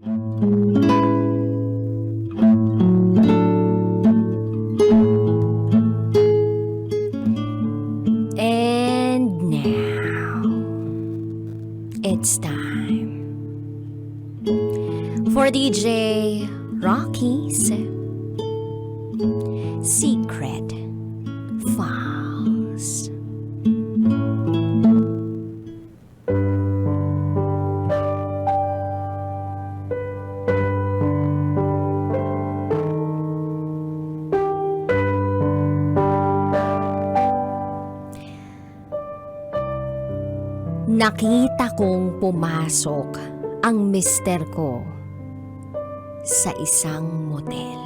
And now, it's time for DJ Rocky's Secret Files. Nakita kong pumasok ang mister ko sa isang motel.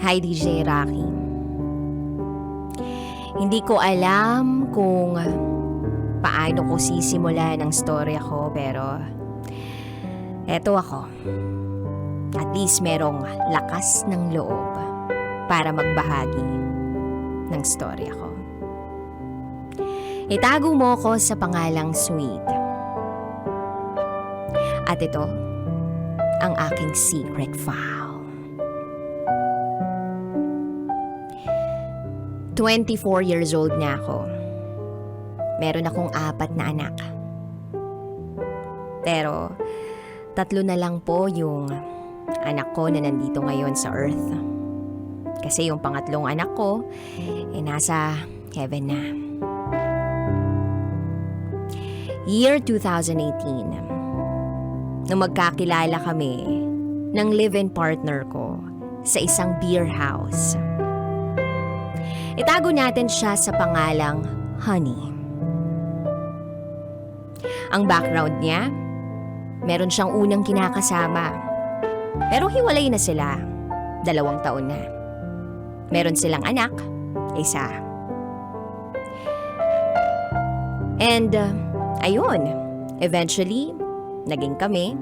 Hi DJ Rocky. Hindi ko alam kung paano ko sisimulan ang storya ko, pero eto ako. At least merong lakas ng loob para magbahagi ng storya ko. Itago mo ko sa pangalang Sweet. At ito ang aking secret file. 24 years old na ako. Meron akong 4 na anak. Pero 3 na lang po yung anak ko na nandito ngayon sa Earth. Kasi yung pangatlong anak ko, nasa heaven na. Year 2018, nung magkakilala kami ng live-in partner ko sa isang beer house. Itago natin siya sa pangalang Honey. Ang background niya, meron siyang unang kinakasama. Pero hiwalay na sila, 2 taon na. Meron silang anak, 1. And, ayun, eventually, naging kami.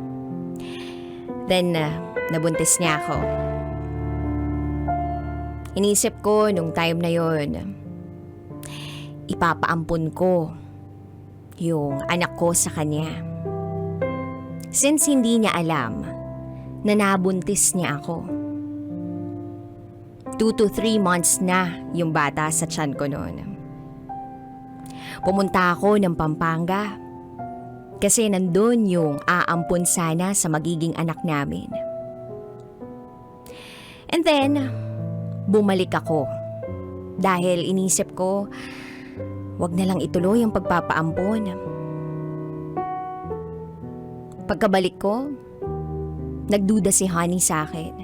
Then, nabuntis niya ako. Inisip ko nung time na yon, ipapaampun ko yung anak ko sa kanya. Since hindi niya alam na nabuntis niya ako. 2 to 3 months na yung bata sa tiyan ko noon. Pumunta ako ng Pampanga kasi nandun yung aampun sana sa magiging anak namin. And then, bumalik ako dahil inisip ko, wag na lang ituloy ang pagpapaampon. Pagkabalik ko, nagduda si Honey sa akin.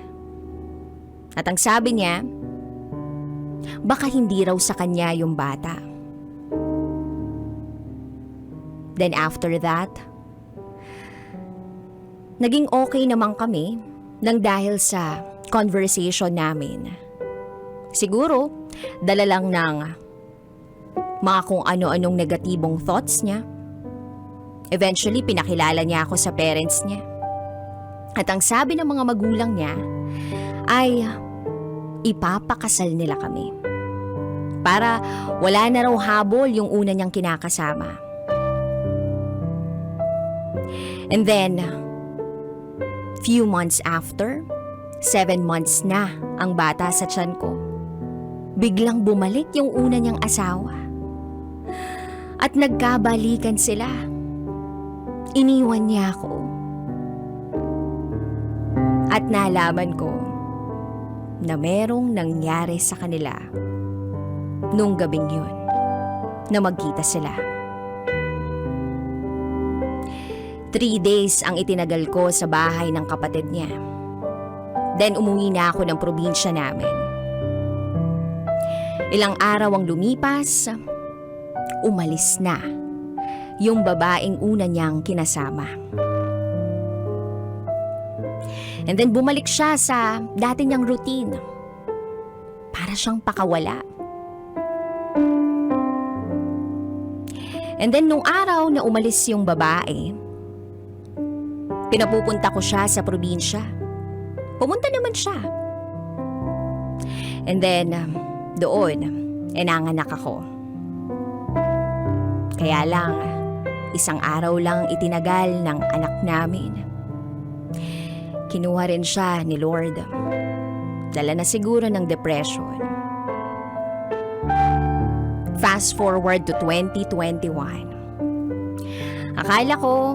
At ang sabi niya, baka hindi raw sa kanya yung bata. Then after that, naging okay naman kami nang dahil sa conversation namin. Siguro, dala lang ng mga kung ano-anong negatibong thoughts niya. Eventually, pinakilala niya ako sa parents niya. At ang sabi ng mga magulang niya, ay ipapakasal nila kami. Para wala na raw habol yung una niyang kinakasama. And then, few months after, 7 months na ang bata sa tiyan ko, biglang bumalik yung una niyang asawa. At nagkabalikan sila. Iniwan niya ako. At nalaman ko na merong nangyari sa kanila nung gabing yun na magkita sila. 3 days ang itinagal ko sa bahay ng kapatid niya. Then umuwi na ako ng probinsya namin. Ilang araw ang lumipas, umalis na yung babaeng una niyang kinasama. And then bumalik siya sa dati niyang routine. Para siyang pakawala. And then nung araw na umalis yung babae, pinapupunta ko siya sa probinsya. Pumunta naman siya. And then doon, nanganak ako. Kaya lang, isang araw lang itinagal ng anak namin. Kinuha rin siya ni Lord. Dala na siguro ng depression. Fast forward to 2021. Akala ko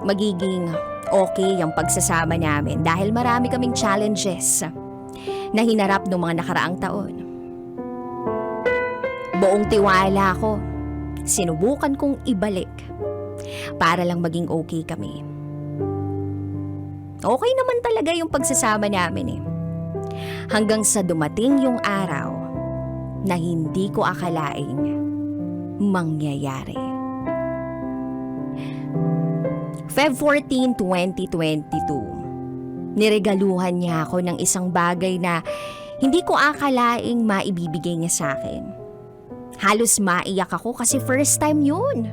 magiging okay ang pagsasama namin dahil marami kaming challenges na hinarap noong mga nakaraang taon. Buong tiwala ko, sinubukan kong ibalik para lang maging okay kami. Okay naman talaga yung pagsasama namin eh. Hanggang sa dumating yung araw na hindi ko akalaing mangyayari. Feb 14, 2022, niregaluhan niya ako ng isang bagay na hindi ko akalaing maibibigay niya sa akin. Halos maiyak ako kasi first time yun.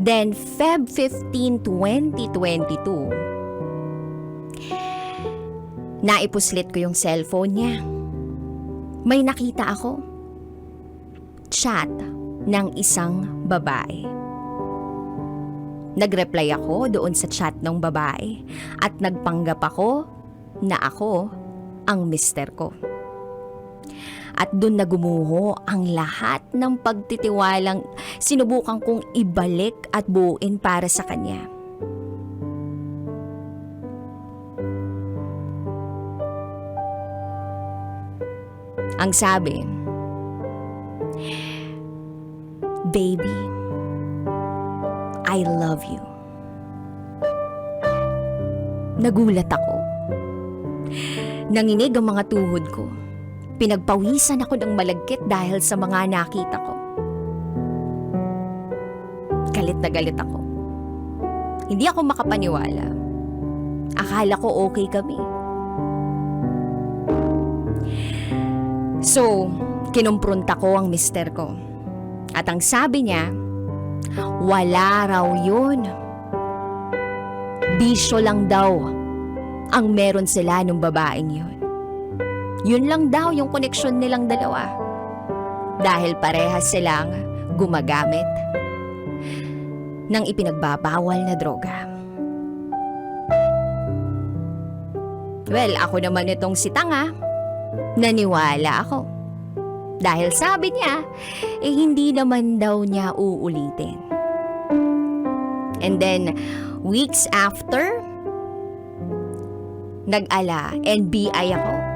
Then Feb 15, 2022, naipuslit ko yung cellphone niya. May nakita ako. Chat ng isang babae. Nag-reply ako doon sa chat ng babae at nagpanggap ako na ako ang mister ko. At doon na gumuho ang lahat ng pagtitiwalang sinubukan kong ibalik at buuin para sa kanya. Ang sabi, "Baby, I love you." Nagulat ako. Nanginig ang mga tuhod ko. Pinagpawisan ako ng malagkit dahil sa mga nakita ko. Galit na galit ako. Hindi ako makapaniwala. Akala ko okay kami. So, kinumpronta ko ang mister ko. At ang sabi niya, wala raw yun. Bisyo lang daw ang meron sila nung babaeng yun. Yun lang daw yung koneksyon nilang dalawa. Dahil parehas silang gumagamit ng ipinagbabawal na droga. Well, ako naman itong si Tanga. Naniwala ako. Dahil sabi niya, hindi naman daw niya uulitin. And then, weeks after, nag-ala, NBI ako.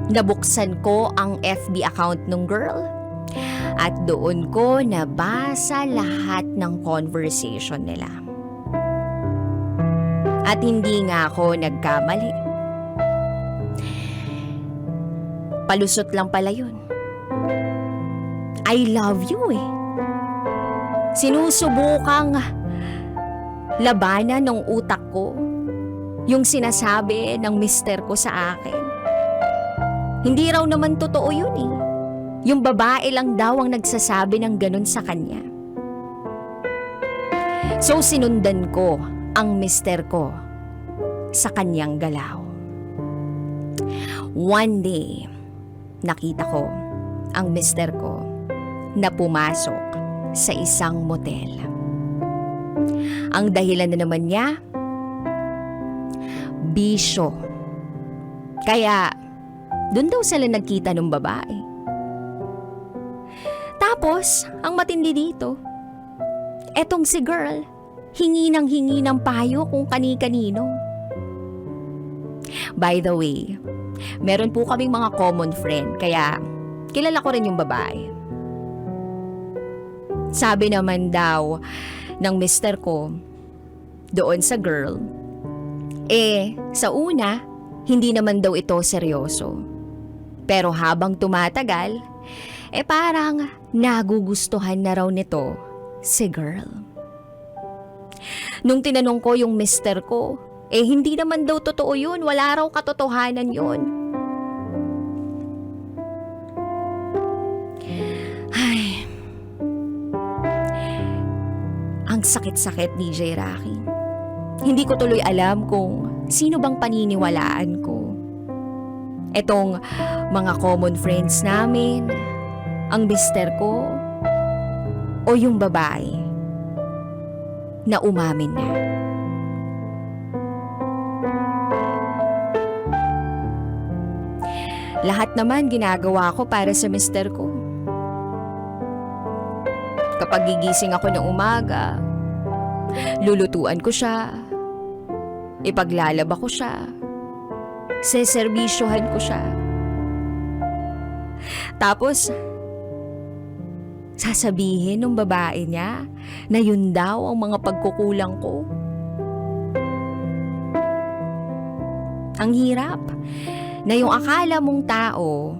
Nabuksan ko ang FB account ng girl. At doon ko nabasa lahat ng conversation nila. At hindi nga ako nagkamali. Palusot lang pala yun. I love you eh. Sinusubukang labanan ng utak ko yung sinasabi ng mister ko sa akin. Hindi raw naman totoo yun eh. Yung babae lang daw ang nagsasabi ng ganun sa kanya. So sinundan ko ang mister ko sa kanyang galaw. One day, nakita ko ang mister ko na pumasok sa isang motel. Ang dahilan na naman niya, bisyo. Kaya, doon daw sila nagkita ng babae. Tapos, ang matindi dito, etong si girl, hingi ng payo kung kani-kanino. By the way, meron po kaming mga common friend, kaya kilala ko rin yung babae. Sabi naman daw ng mister ko doon sa girl, sa una, hindi naman daw ito seryoso. Pero habang tumatagal, parang nagugustuhan na raw nito si girl. Nung tinanong ko yung mister ko, hindi naman daw totoo yun, wala raw katotohanan yun. Ay, ang sakit-sakit, DJ Rocky. Hindi ko tuloy alam kung sino bang paniniwalaan ko. Etong mga common friends namin, ang mister ko, o yung babae na umamin na? Lahat naman ginagawa ko para sa mister ko. Kapag gigising ako ng umaga, lulutuan ko siya, ipaglalaba ko siya, seserbisyohan ko siya. Tapos, sasabihin ng babae niya na yun daw ang mga pagkukulang ko. Ang hirap na yung akala mong tao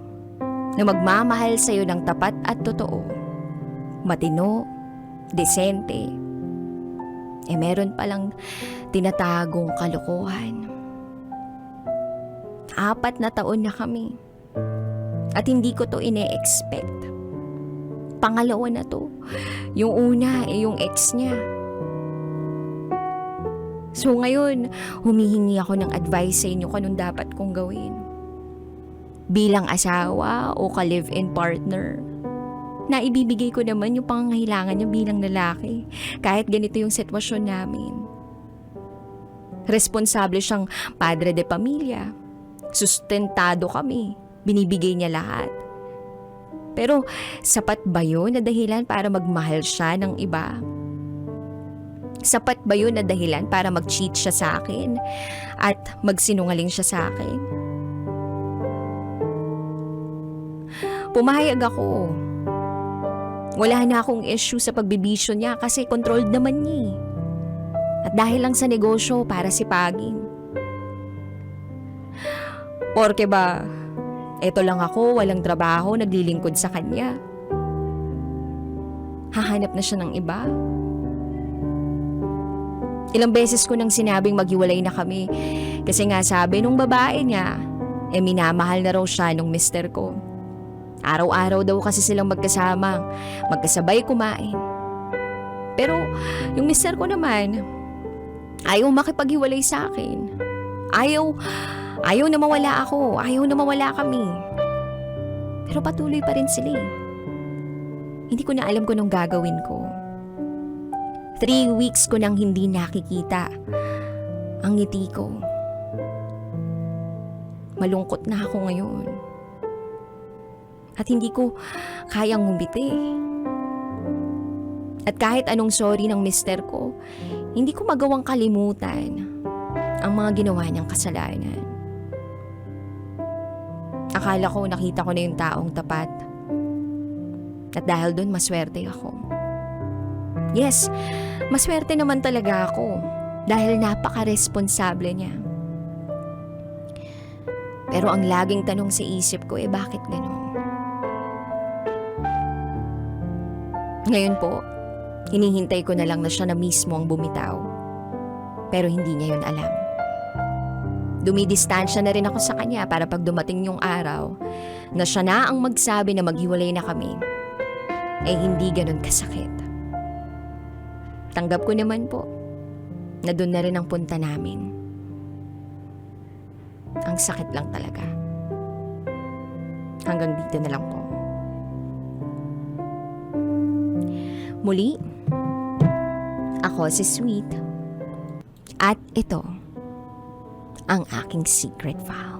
na magmamahal sa'yo ng tapat at totoo, matino, desente, meron palang tinatagong kalokohan. 4 na taon na kami at hindi ko to ine-expect. Pangalawa na to. Yung una yung ex niya. So ngayon, humihingi ako ng advice sa inyo kung anong dapat kong gawin. Bilang asawa o ka-live-in partner, na ibibigay ko naman yung pangangailangan niya bilang lalaki kahit ganito yung sitwasyon namin. Responsable siyang padre de pamilya. Sustentado kami. Binibigay niya lahat. Pero sapat ba yun na dahilan para magmahal siya ng iba? Sapat ba yun na dahilan para mag-cheat siya sa akin at magsinungaling siya sa akin? Pumayag ako. Wala na akong issue sa pagbibisyo niya kasi controlled naman niya. At dahil lang sa negosyo para sipagin. Porke ba, eto lang ako, walang trabaho, naglilingkod sa kanya. Hahanap na siya ng iba. Ilang beses ko nang sinabing maghiwalay na kami kasi nga sabi nung babae niya, minamahal na raw siya nung mister ko. Araw-araw daw kasi silang magkasama, magkasabay kumain. Pero yung mister ko naman, ayaw makipaghiwalay sa akin. Ayaw na mawala ako, ayaw na mawala kami. Pero patuloy pa rin sila. Hindi ko na alam kung anong gagawin ko. 3 weeks ko nang hindi nakikita ang ngiti ko. Malungkot na ako ngayon. At hindi ko kayang ngumiti. At kahit anong sorry ng mister ko, hindi ko magawang kalimutan ang mga ginawa niyang kasalanan. Akala ko nakita ko na yung taong tapat. At dahil doon maswerte ako. Yes, maswerte naman talaga ako dahil napaka-responsable niya. Pero ang laging tanong sa isip ko, bakit ganun? Ngayon po, hinihintay ko na lang na siya na mismo ang bumitaw. Pero hindi niya yun alam. Dumidistansya na rin ako sa kanya para pag dumating yung araw na siya na ang magsabi na maghiwalay na kami, hindi ganun kasakit. Tanggap ko naman po na doon na rin ang punta namin. Ang sakit lang talaga. Hanggang dito na lang po. Muli, ako si Sweet at ito ang aking secret file.